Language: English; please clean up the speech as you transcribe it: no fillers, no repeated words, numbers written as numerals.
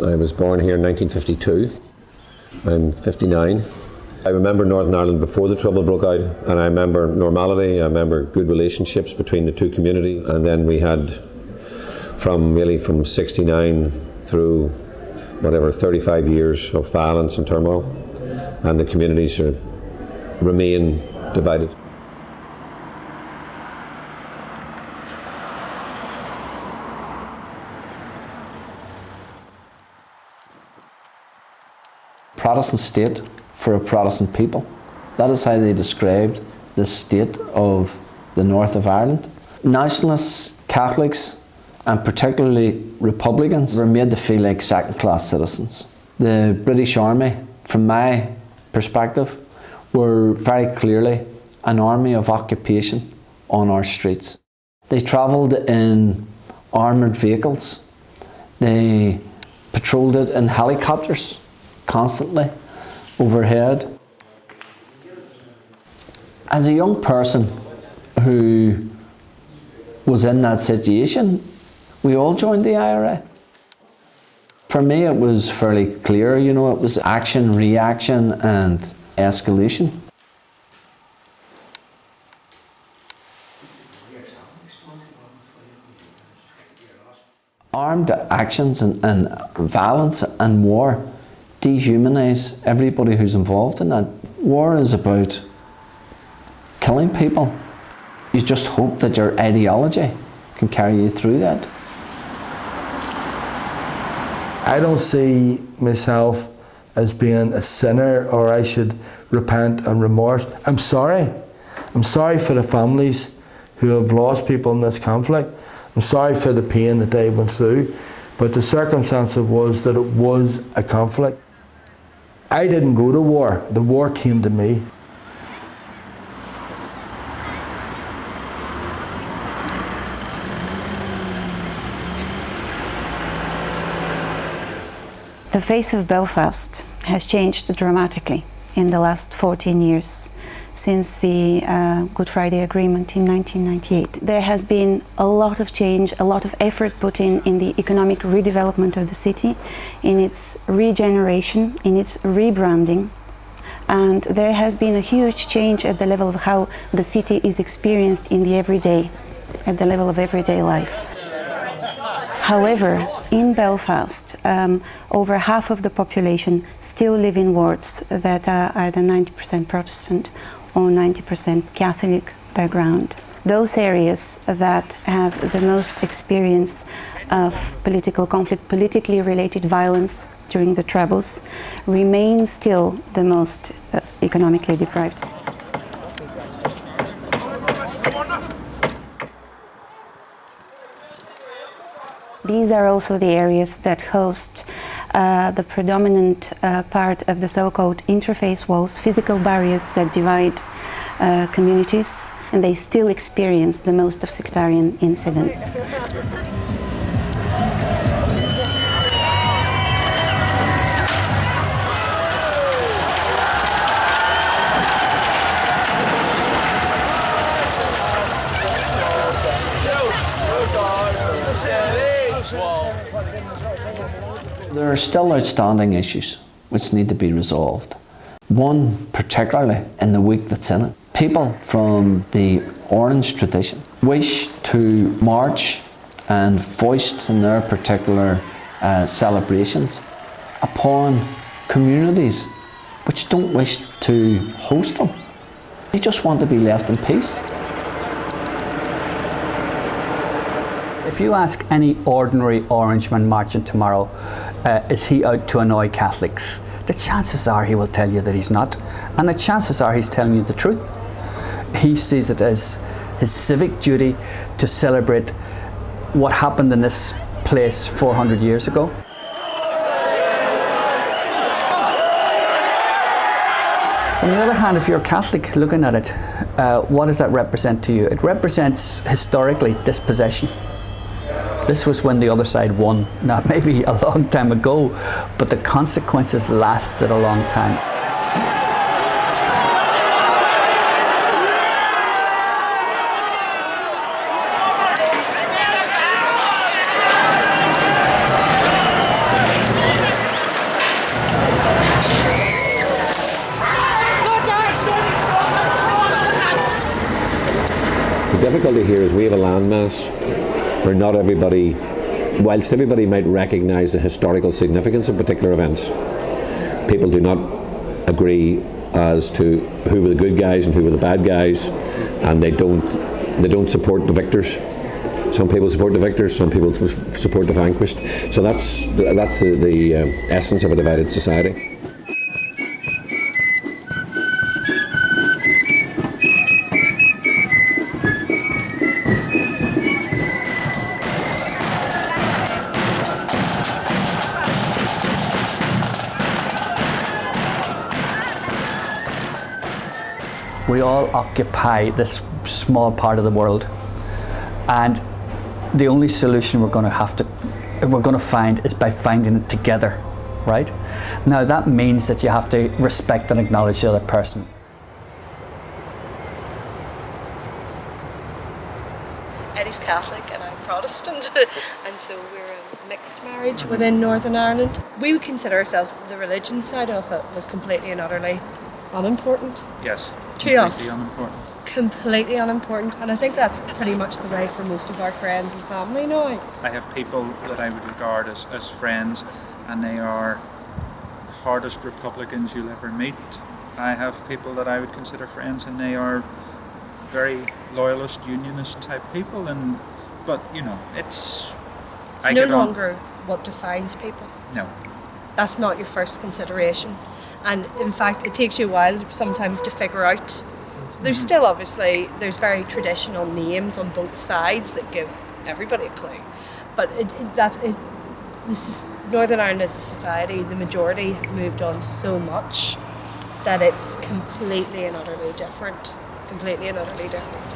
I was born here in 1952. I'm 59. I remember Northern Ireland before the Trouble broke out, and I remember normality, I remember good relationships between the two communities, and then we had from 69 through 35 years of violence and turmoil, and the communities remain divided. Protestant state for a Protestant people. That is how they described the state of the north of Ireland. Nationalists, Catholics, and particularly Republicans were made to feel like second-class citizens. The British Army, from my perspective, were very clearly an army of occupation on our streets. They travelled in armoured vehicles. They patrolled it in helicopters constantly overhead. As a young person who was in that situation, we all joined the IRA. For me, it was fairly clear, it was action, reaction, and escalation. Armed actions and violence and war dehumanize everybody who's involved in that. War is about killing people. You just hope that your ideology can carry you through that. I don't see myself as being a sinner or I should repent and remorse. I'm sorry. I'm sorry for the families who have lost people in this conflict. I'm sorry for the pain that they went through. But the circumstance was that it was a conflict. I didn't go to war. The war came to me. The face of Belfast has changed dramatically in the last 14 years since the Good Friday Agreement in 1998. There has been a lot of change, a lot of effort put in the economic redevelopment of the city, in its regeneration, in its rebranding. And there has been a huge change at the level of how the city is experienced in the everyday, at the level of everyday life. However, in Belfast, over half of the population still live in wards that are either 90% Protestant or 90% Catholic background. Those areas that have the most experience of political conflict, politically related violence during the Troubles, remain still the most economically deprived. These are also the areas that host the predominant part of the so-called interface walls, physical barriers that divide communities, and they still experience the most of sectarian incidents. There are still outstanding issues which need to be resolved. One, particularly in the week that's in it. People from the Orange tradition wish to march and voice in their particular celebrations upon communities which don't wish to host them. They just want to be left in peace. If you ask any ordinary Orangeman marching tomorrow, is he out to annoy Catholics? The chances are he will tell you that he's not, and the chances are he's telling you the truth. He sees it as his civic duty to celebrate what happened in this place 400 years ago. On the other hand, if you're a Catholic looking at it, what does that represent to you? It represents historically dispossession. This was when the other side won. Now, maybe a long time ago, but the consequences lasted a long time. The difficulty here is we have a landmass where not everybody, whilst everybody might recognise the historical significance of particular events, people do not agree as to who were the good guys and who were the bad guys, and they don't support the victors. Some people support the victors, some people support the vanquished. So that's the essence of a divided society. We all occupy this small part of the world, and the only solution we're going to find is by finding it together, right? Now that means that you have to respect and acknowledge the other person. Eddie's Catholic and I'm Protestant, and so we're a mixed marriage within Northern Ireland. We would consider ourselves, the religion side of it was completely and utterly unimportant. Yes. To us. Unimportant. Completely unimportant, and I think that's pretty much the way for most of our friends and family now. I have people that I would regard as friends, and they are the hardest Republicans you'll ever meet. I have people that I would consider friends, and they are very loyalist, unionist type people, but you know, it's no longer what defines people. No. That's not your first consideration. And in fact, it takes you a while sometimes to figure out. So there's still obviously, there's very traditional names on both sides that give everybody a clue. But Northern Ireland as a society, the majority have moved on so much that it's completely and utterly different. Completely and utterly different.